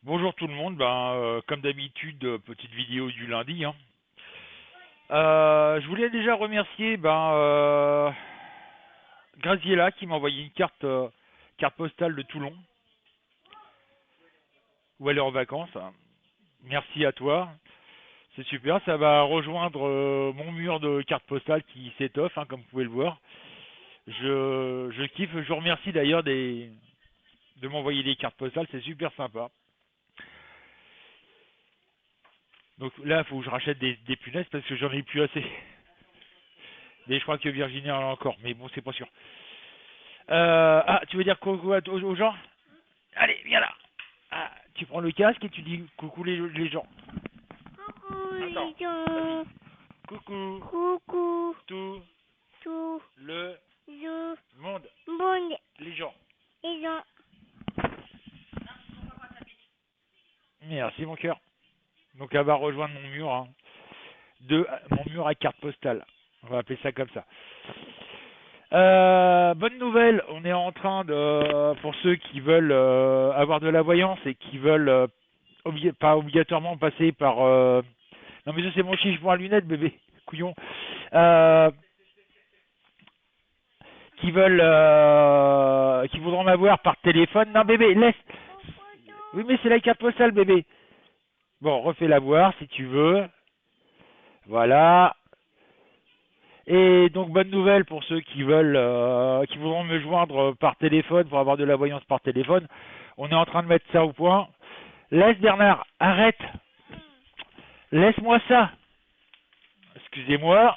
Bonjour tout le monde, comme d'habitude, petite vidéo du lundi, hein. Je voulais déjà remercier Graziella qui m'a envoyé une carte postale de Toulon, où elle est en vacances, hein. Merci à toi, c'est super, ça va rejoindre mon mur de cartes postales qui s'étoffe, hein, comme vous pouvez le voir. Je kiffe, je vous remercie d'ailleurs de m'envoyer des cartes postales, c'est super sympa. Donc là, il faut que je rachète des punaises parce que j'en ai plus assez. Mais je crois que Virginie en a encore, mais bon, c'est pas sûr. Tu veux dire coucou aux gens? Allez, viens là. Tu prends le casque et tu dis coucou les gens. Coucou Attends, les gens. coucou Coucou tout tout le le monde, monde. les gens. Les gens. Merci mon cœur. Donc elle va rejoindre mon mur, hein, mon mur à carte postale. On va appeler ça comme ça. Bonne nouvelle, on est en train de, pour ceux qui veulent avoir de la voyance et qui veulent pas obligatoirement passer par... Non mais ça c'est mon chiffon à lunettes, bébé, couillon. Euh, qui voudront m'avoir par téléphone. Non bébé, laisse. Oui mais c'est la carte postale, bébé. Bon, refais-la voir si tu veux. Voilà. Et donc bonne nouvelle pour ceux qui voudront me joindre par téléphone pour avoir de la voyance par téléphone. On est en train de mettre ça au point. Laisse Bernard, arrête. Laisse-moi ça. Excusez-moi.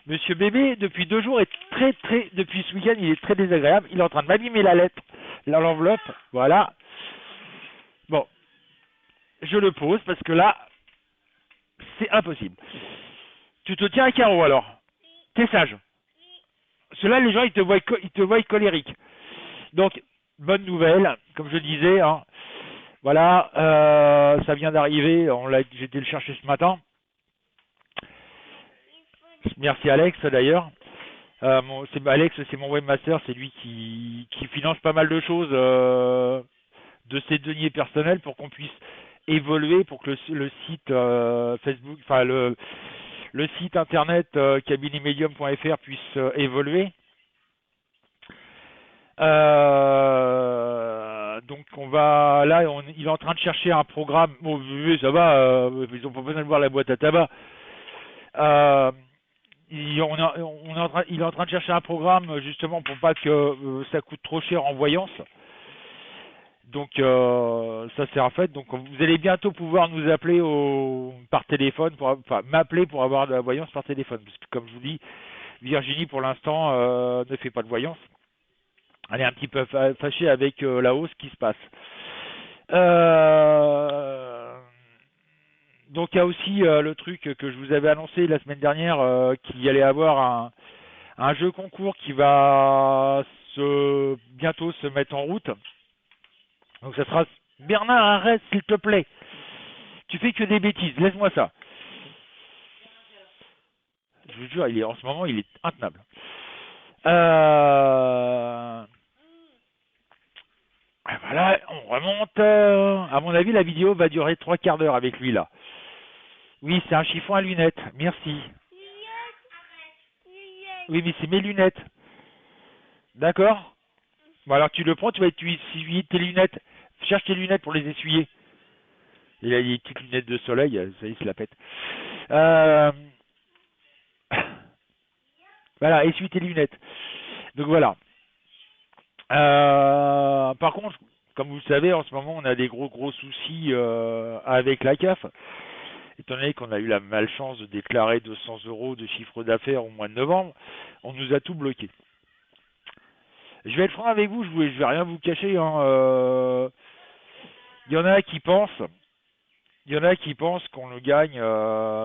Monsieur bébé, depuis 2 jours, depuis ce week-end, il est très désagréable. Il est en train de m'abîmer la lettre, l'enveloppe. Voilà. Bon, je le pose parce que là, c'est impossible. Tu te tiens à carreau alors. T'es sage. Ceux-là, les gens, ils te voient colérique. Donc, bonne nouvelle, comme je disais, hein. Voilà, ça vient d'arriver. J'ai été le chercher ce matin. Merci Alex d'ailleurs. Alex, c'est mon webmaster, c'est lui qui finance pas mal de choses de ses deniers personnels pour qu'on puisse évoluer, pour que le site Facebook, enfin le site internet cabinetmedium.fr puisse évoluer. Donc il est en train de chercher un programme. Bon, ça va, ils ont pas besoin de voir la boîte à tabac. Euh, il est en train de chercher un programme justement pour pas que ça coûte trop cher en voyance. Donc ça c'est en fait. Donc vous allez bientôt pouvoir nous appeler par téléphone, enfin m'appeler pour avoir de la voyance par téléphone. Parce que comme je vous dis, Virginie pour l'instant ne fait pas de voyance. Elle est un petit peu fâchée avec la hausse qui se passe. Donc il y a aussi le truc que je vous avais annoncé la semaine dernière qu'il allait avoir un jeu concours qui va bientôt se mettre en route. Donc ça sera Bernard, arrête s'il te plaît. Tu fais que des bêtises, laisse-moi ça. Je vous jure, en ce moment il est intenable. Voilà, on remonte. À mon avis, la vidéo va durer 3 quarts d'heure avec lui là. Oui, c'est un chiffon à lunettes. Merci. Oui, mais c'est mes lunettes. D'accord. Bon, alors tu le prends, tu vas essuyer tes lunettes. Cherche tes lunettes pour les essuyer. Il a des petites lunettes de soleil, ça y est, il se la pète. Euh... Voilà, essuie tes lunettes. Donc voilà. Par contre, comme vous le savez, en ce moment, on a des gros soucis avec la CAF. Étant donné qu'on a eu la malchance de déclarer 200 euros de chiffre d'affaires au mois de novembre, on nous a tout bloqué. Je vais être franc avec vous, je vais rien vous cacher, hein. Il y en a qui pensent, qu'on gagne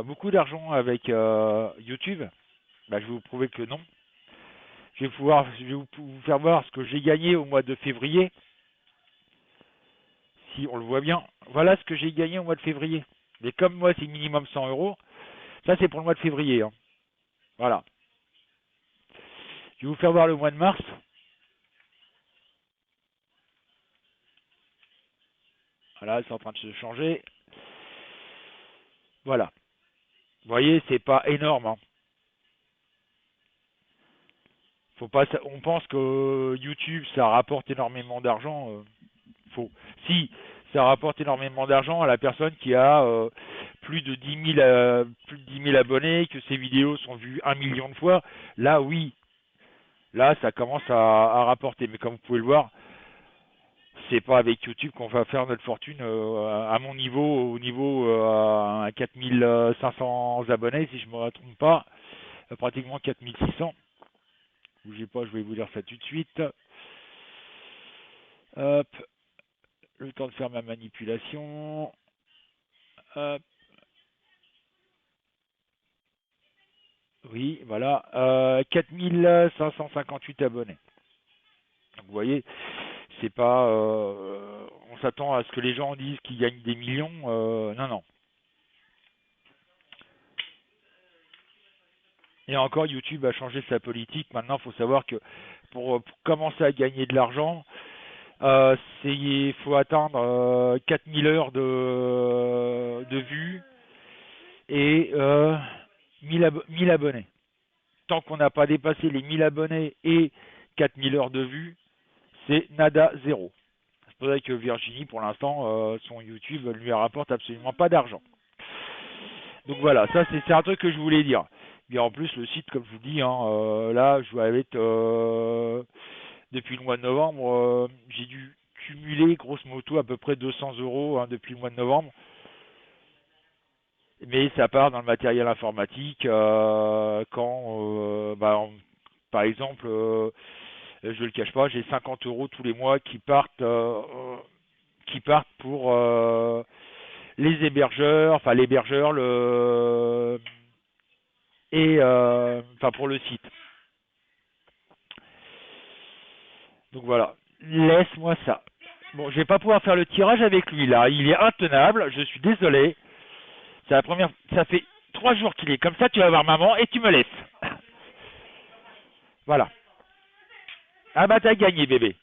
beaucoup d'argent avec YouTube. Bah, je vais vous prouver que non. Je vais vous faire voir ce que j'ai gagné au mois de février. Si on le voit bien, voilà ce que j'ai gagné au mois de février. Mais comme moi, c'est minimum 100 euros, ça c'est pour le mois de février, hein. Voilà. Je vais vous faire voir le mois de mars. Voilà, c'est en train de se changer. Voilà. Vous voyez, c'est pas énorme, hein. Faut pas, on pense que YouTube ça rapporte énormément d'argent. Faux. Si, ça rapporte énormément d'argent à la personne qui a plus de 10 000 abonnés, que ses vidéos sont vues 1 million de fois. Là, oui, là, ça commence à rapporter. Mais comme vous pouvez le voir, c'est pas avec YouTube qu'on va faire notre fortune à mon niveau, au niveau à 4500 abonnés, si je me trompe pas, pratiquement 4600. Bougez pas, je vais vous dire ça tout de suite. Hop, le temps de faire ma manipulation. Hop, oui, voilà, 4558 abonnés. Donc, vous voyez, c'est pas, on s'attend à ce que les gens disent qu'ils gagnent des millions. Non, non. Et encore, YouTube a changé sa politique. Maintenant, il faut savoir que pour commencer à gagner de l'argent, il faut atteindre 4000 heures de vues et 1000 abonnés. Tant qu'on n'a pas dépassé les 1000 abonnés et 4000 heures de vues, c'est nada, zéro. C'est pour ça que Virginie, pour l'instant, son YouTube ne lui rapporte absolument pas d'argent. Donc voilà, ça c'est un truc que je voulais dire. Et en plus, le site, comme je vous dis, hein, là, je dois être depuis le mois de novembre, j'ai dû cumuler grosso modo à peu près 200 euros hein, depuis le mois de novembre. Mais ça part dans le matériel informatique par exemple, je le cache pas, j'ai 50 euros tous les mois qui partent pour les hébergeurs, enfin l'hébergeur, enfin pour le site. Donc voilà, laisse-moi ça. Bon, je vais pas pouvoir faire le tirage avec lui là, il est intenable, je suis désolé. C'est la première, ça fait 3 jours qu'il est comme ça, tu vas voir maman et tu me laisses. Voilà. Ah bah t'as gagné bébé.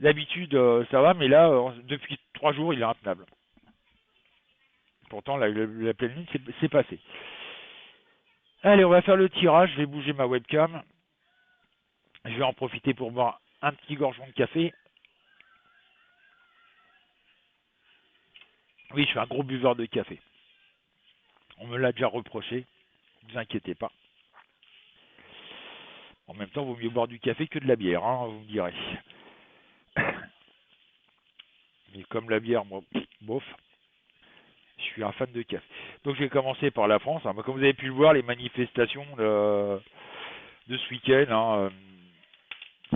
D'habitude ça va, mais là depuis 3 jours il est intenable. Pourtant la pleine lune c'est passé. Allez, on va faire le tirage, je vais bouger ma webcam. Je vais en profiter pour boire un petit gorgeon de café. Oui, je suis un gros buveur de café. On me l'a déjà reproché, ne vous inquiétez pas. En même temps, il vaut mieux boire du café que de la bière, hein, vous me direz. Mais comme la bière, moi, bof, je suis un fan de café. Donc je vais commencer par la France. Hein. Comme vous avez pu le voir, les manifestations de ce week-end, hein,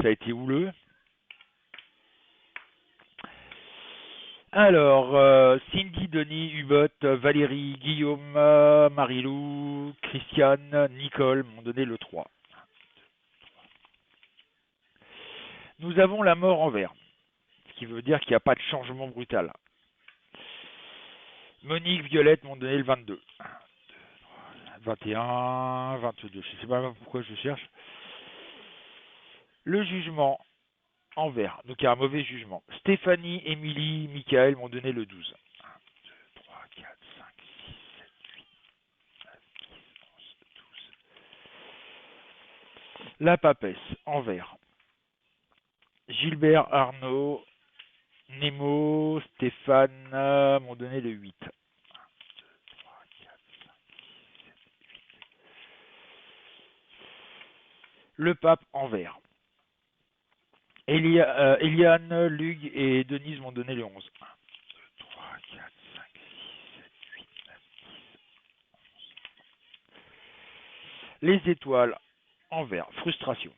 ça a été houleux. Alors, Cindy, Denis, Hubert, Valérie, Guillaume, Marilou, Christiane, Nicole m'ont donné le 3. Nous avons la mort en vert, ce qui veut dire qu'il n'y a pas de changement brutal. Monique, Violette m'ont donné le 22. 21, 22, je ne sais pas pourquoi je cherche. Le jugement en vert, donc il y a un mauvais jugement. Stéphanie, Émilie, Michael m'ont donné le 12. 1, 2, 3, 4, 5, 6, 7, 8, 9, 10, 11, 12. La papesse en vert. Gilbert, Arnaud, Nemo, Stéphane m'ont donné le 8. 1, 2, 3, 4, 5, 6, 7, 8. Le pape en vert. Eliane, Lug et Denise m'ont donné le 11. 1, 2, 3, 4, 5, 6, 7, 8, 9, 10, 11. Les étoiles en vert. Frustration.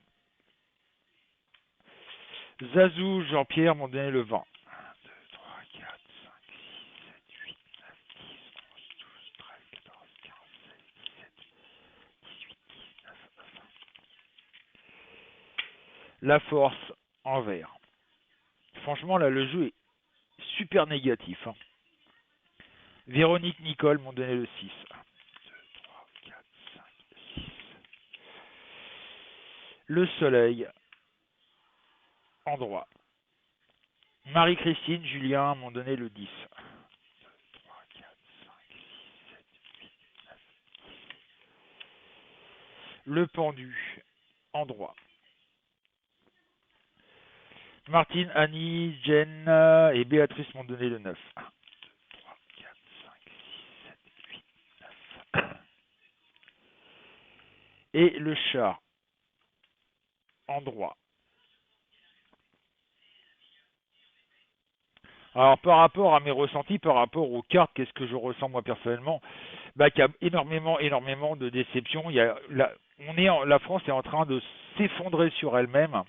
Zazou, Jean-Pierre m'ont donné le 20. 1, 2, 3, 4, 5, 6, 7, 8, 9, 10, 11, 12, 13, 14, 15, 16, 17, 18, 19, 20. La force en vert. Franchement, là, le jeu est super négatif. Hein. Véronique, Nicole m'ont donné le 6. 1, 2, 3, 4, 5, 6. Le soleil en droit. Marie-Christine, Julien m'ont donné le 10. 3, 4, 5, 6, 7, 8, 9. Le pendu, en droit. Martine, Annie, Jen et Béatrice m'ont donné le 9. 1, 2, 3, 4, 5, 6, 7, 8, 9. Et le chat, en droit. Alors, par rapport à mes ressentis, par rapport aux cartes, qu'est-ce que je ressens moi personnellement? Bah, qu'il y a énormément de déceptions. La France est en train de s'effondrer sur elle-même,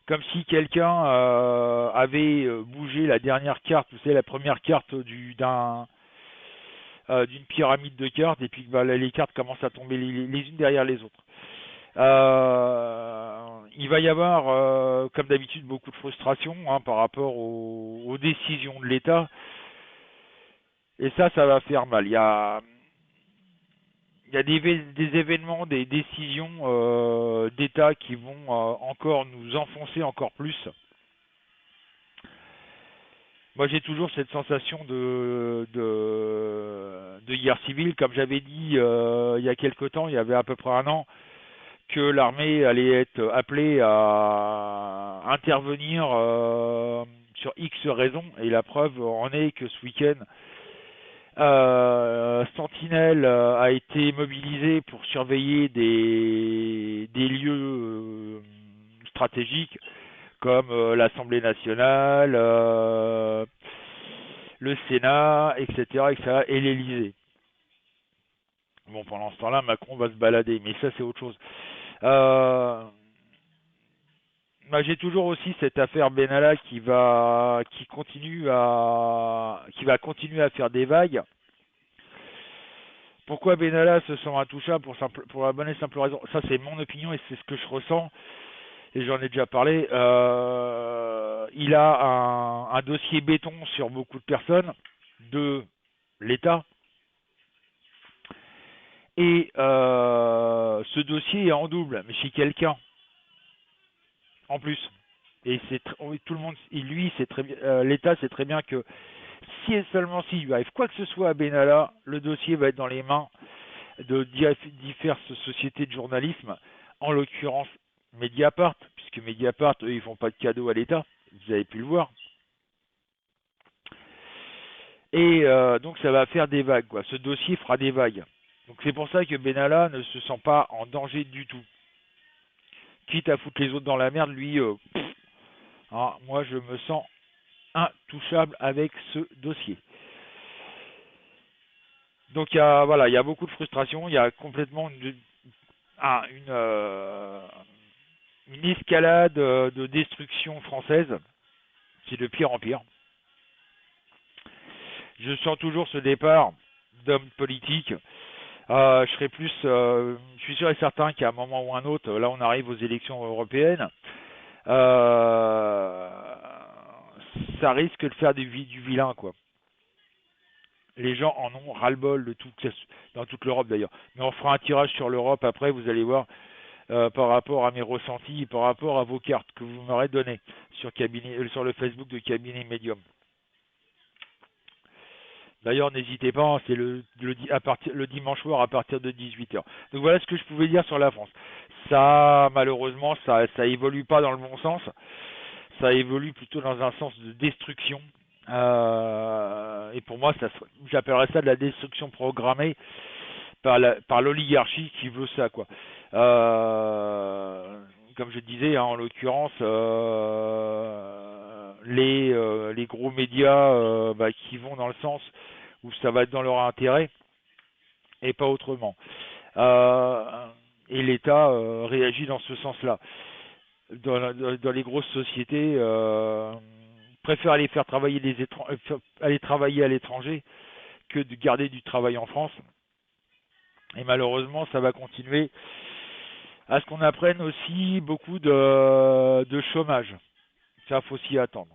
comme si quelqu'un avait bougé la dernière carte, vous savez, la première carte d'une pyramide de cartes, et puis bah, les cartes commencent à tomber les unes derrière les autres. Il va y avoir, comme d'habitude, beaucoup de frustration par rapport aux décisions de l'État. Et ça va faire mal. Il y a des événements, des décisions d'État qui vont encore nous enfoncer encore plus. Moi, j'ai toujours cette sensation de guerre civile. Comme j'avais dit il y a quelque temps, il y avait à peu près un an, que l'armée allait être appelée à intervenir sur X raisons. Et la preuve en est que ce week-end, Sentinelle a été mobilisé pour surveiller des lieux stratégiques comme l'Assemblée nationale, le Sénat, etc., etc., et l'Élysée. Bon, pendant ce temps-là, Macron va se balader, mais ça c'est autre chose. Euh, Bah, j'ai toujours aussi cette affaire Benalla qui va continuer à faire des vagues. Pourquoi Benalla se sent intouchable pour la bonne et simple raison? Ça, c'est mon opinion et c'est ce que je ressens. Et j'en ai déjà parlé. Il a un dossier béton sur beaucoup de personnes de l'État. Et ce dossier est en double, mais chez quelqu'un en plus. Et tout le monde, lui, c'est très bien, l'État sait très bien que si et seulement s'il lui arrive quoi que ce soit à Benalla, le dossier va être dans les mains de diverses sociétés de journalisme, en l'occurrence Mediapart, puisque Mediapart, eux, ils font pas de cadeaux à l'État, vous avez pu le voir. Et donc ça va faire des vagues, quoi. Ce dossier fera des vagues. Donc c'est pour ça que Benalla ne se sent pas en danger du tout. Quitte à foutre les autres dans la merde, lui, moi je me sens intouchable avec ce dossier. Donc il y a beaucoup de frustration, il y a complètement une escalade de destruction française. C'est de pire en pire. Je sens toujours ce départ d'hommes politiques. Je suis sûr et certain qu'à un moment ou un autre, là on arrive aux élections européennes, euh, ça risque de faire du vilain, quoi. Les gens en ont ras-le-bol dans toute l'Europe d'ailleurs. Mais on fera un tirage sur l'Europe après, vous allez voir, par rapport à mes ressentis et par rapport à vos cartes que vous m'aurez données sur le Facebook de Cabinet Medium. D'ailleurs, n'hésitez pas, c'est le dimanche soir à partir de 18h. Donc voilà ce que je pouvais dire sur la France. Ça, malheureusement, ça évolue pas dans le bon sens. Ça évolue plutôt dans un sens de destruction. Et pour moi, j'appellerais ça de la destruction programmée par l'oligarchie qui veut ça, quoi. Comme je disais, en l'occurrence, les gros médias qui vont dans le sens où ça va être dans leur intérêt et pas autrement. Et l'État réagit dans ce sens-là. Dans les grosses sociétés, préfèrent aller faire travailler aller travailler à l'étranger que de garder du travail en France. Et malheureusement, ça va continuer à ce qu'on apprenne aussi beaucoup de chômage. Ça, faut s'y attendre.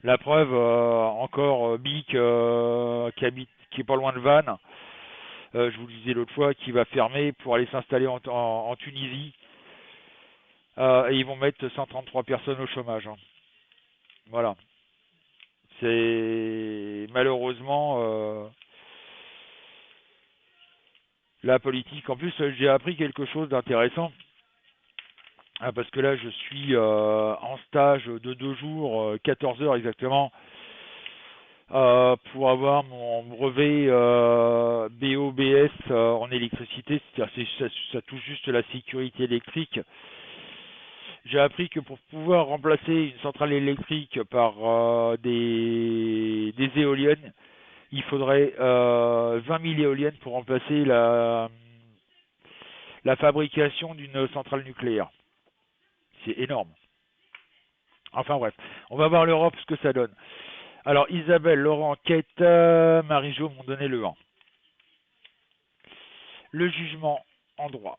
La preuve, encore Bic, qui est pas loin de Vannes, je vous le disais l'autre fois, qui va fermer pour aller s'installer en Tunisie. Et ils vont mettre 133 personnes au chômage, hein. Voilà. C'est malheureusement la politique. En plus, j'ai appris quelque chose d'intéressant. Parce que là, je suis en stage de 2 jours, 14 heures exactement, pour avoir mon brevet BOBS en électricité. C'est-à-dire ça touche juste la sécurité électrique. J'ai appris que pour pouvoir remplacer une centrale électrique par des éoliennes, il faudrait 20 000 éoliennes pour remplacer la fabrication d'une centrale nucléaire. C'est énorme. Enfin bref, on va voir l'Europe, ce que ça donne. Alors Isabelle, Laurent, Kate, Marie-Jo m'ont donné le 1. Le jugement en droit.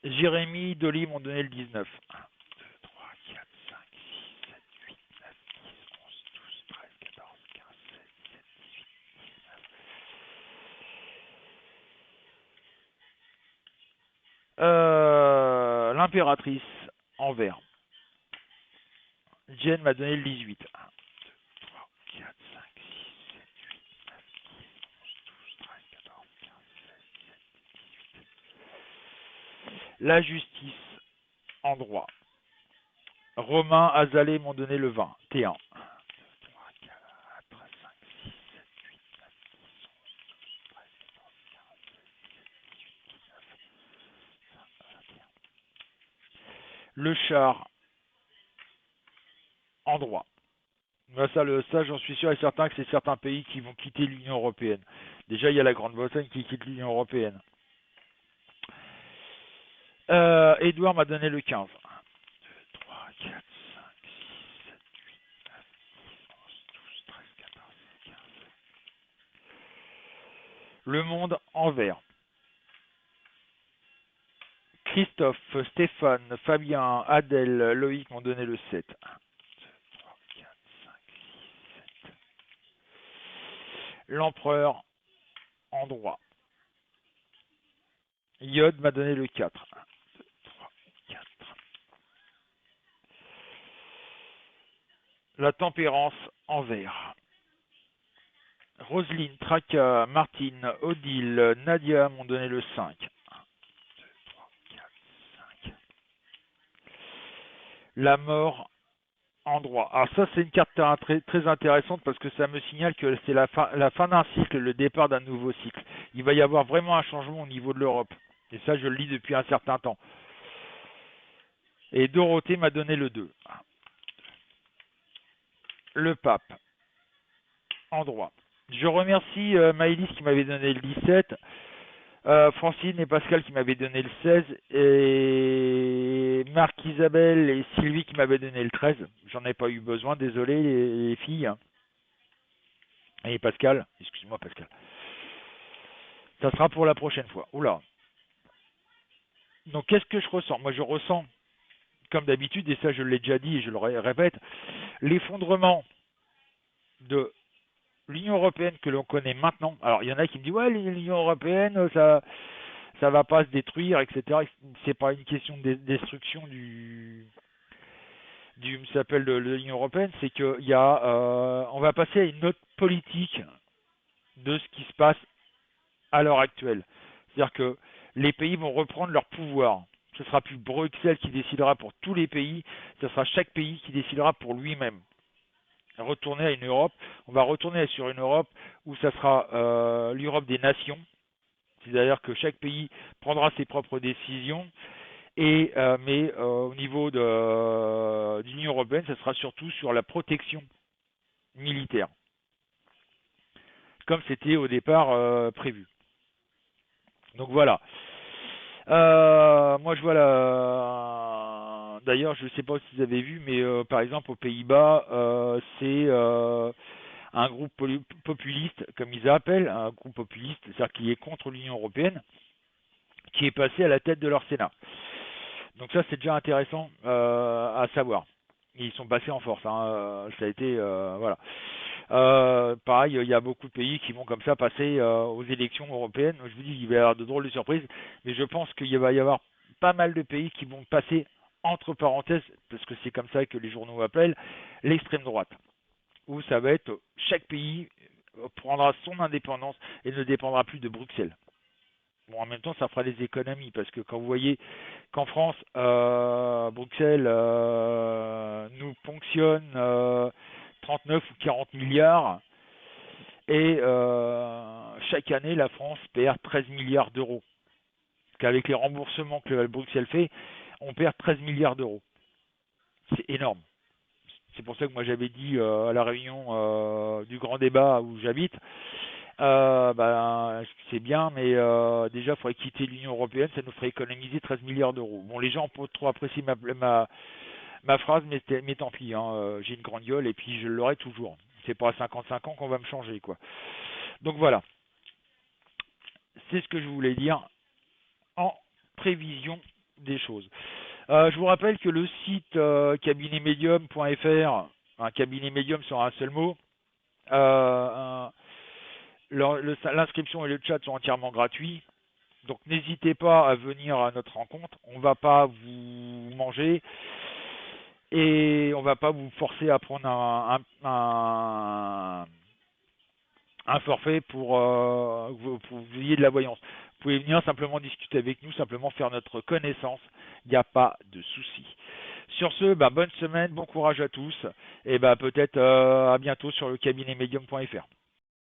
Jérémy, Dolly m'ont donné le 19. 1, 2, 3, 4, 5, 6, 7, 8, 9, 10, 11, 12, 13, 14, 15, 16, 17, 18, 19. L'impératrice en vert. Jen m'a donné le 18. 1, 2, 3, 4, 5, 6, 7, 8, 9, 10, 11, 12, 13, 14, 15, 16, 17, 18. La justice en droit. Romain, Azalée m'ont donné le 20. T1. 1, 2, 3, 4, 5, 6, 7, 8, 9, 10, 11, 12, 13, 14, 15, 16, 17, 18, 19, 20, 21. Le char en droit. Ben ça, j'en suis sûr et certain que c'est certains pays qui vont quitter l'Union européenne. Déjà, il y a la Grande-Bretagne qui quitte l'Union européenne. Edouard m'a donné le 15. 1, 2, 3, 4, 5, 6, 7, 8, 9, 10, 11, 12, 13, 14, 15. Le monde en vert. Christophe, Stéphane, Fabien, Adèle, Loïc m'ont donné le 7. 1, 2, 3, 4, 5, 6, 7. L'empereur en droit. Yod m'a donné le 4. 1, 2, 3, 4. La tempérance en vert. Roselyne, Traka, Martine, Odile, Nadia m'ont donné le 5. 1, 2, 3, 4, 5. La mort en droit. Alors ça, c'est une carte très, très intéressante parce que ça me signale que c'est la fin d'un cycle, le départ d'un nouveau cycle. Il va y avoir vraiment un changement au niveau de l'Europe. Et ça, je le lis depuis un certain temps. Et Dorothée m'a donné le 2. Le pape en droit. Je remercie Maëlys qui m'avait donné le 17. Francine et Pascal qui m'avaient donné le 16, et Marc, Isabelle et Sylvie qui m'avaient donné le 13. J'en ai pas eu besoin, désolé les filles. Et Pascal, excuse-moi Pascal. Ça sera pour la prochaine fois. Oula. Donc qu'est-ce que je ressens? Moi je ressens, comme d'habitude, et ça je l'ai déjà dit et je le répète, l'effondrement de l'Union européenne que l'on connaît maintenant. Alors il y en a qui me disent ouais, l'Union européenne, ça va pas se détruire, etc. C'est pas une question de destruction s'appelle de l'Union européenne, c'est que on va passer à une autre politique de ce qui se passe à l'heure actuelle. C'est-à-dire que les pays vont reprendre leur pouvoir. Ce sera plus Bruxelles qui décidera pour tous les pays, ce sera chaque pays qui décidera pour lui-même. Retourner à une Europe, on va retourner sur une Europe où ça sera l'Europe des nations, c'est-à-dire que chaque pays prendra ses propres décisions. Mais au niveau de l'Union européenne, ce sera surtout sur la protection militaire, comme c'était au départ prévu. Donc voilà. Moi, je vois la. D'ailleurs, je ne sais pas si vous avez vu, mais par exemple aux Pays-Bas, c'est un groupe populiste, comme ils appellent, un groupe populiste, c'est-à-dire qui est contre l'Union européenne, qui est passé à la tête de leur Sénat. Donc ça, c'est déjà intéressant à savoir. Ils sont passés en force, hein. Ça a été voilà. Pareil, il y a beaucoup de pays qui vont comme ça passer aux élections européennes. Je vous dis, il va y avoir de drôles de surprises, mais je pense qu'il va y avoir pas mal de pays qui vont passer entre parenthèses, parce que c'est comme ça que les journaux appellent, l'extrême droite, où ça va être chaque pays prendra son indépendance et ne dépendra plus de Bruxelles. Bon, en même temps, ça fera des économies, parce que quand vous voyez qu'en France, Bruxelles nous ponctionne 39 ou 40 milliards, et chaque année, la France perd 13 milliards d'euros. Qu'avec les remboursements que Bruxelles fait, on perd 13 milliards d'euros. C'est énorme. C'est pour ça que moi j'avais dit à la réunion du grand débat où j'habite, c'est bien, mais déjà il faudrait quitter l'Union Européenne, ça nous ferait économiser 13 milliards d'euros. Bon, les gens ont pas trop apprécié ma phrase, mais tant pis, hein, j'ai une grande gueule et puis je l'aurai toujours. C'est pas à 55 ans qu'on va me changer, quoi. Donc voilà, c'est ce que je voulais dire en prévision des choses. Je vous rappelle que le site cabinetmedium.fr, un cabinet médium sur un seul mot, l'inscription et le chat sont entièrement gratuits. Donc n'hésitez pas à venir à notre rencontre. On ne va pas vous manger et on ne va pas vous forcer à prendre un forfait pour que vous ayez de la voyance. Vous pouvez venir simplement discuter avec nous, simplement faire notre connaissance. Il n'y a pas de souci. Sur ce, bonne semaine, bon courage à tous et peut-être à bientôt sur le cabinetmedium.fr.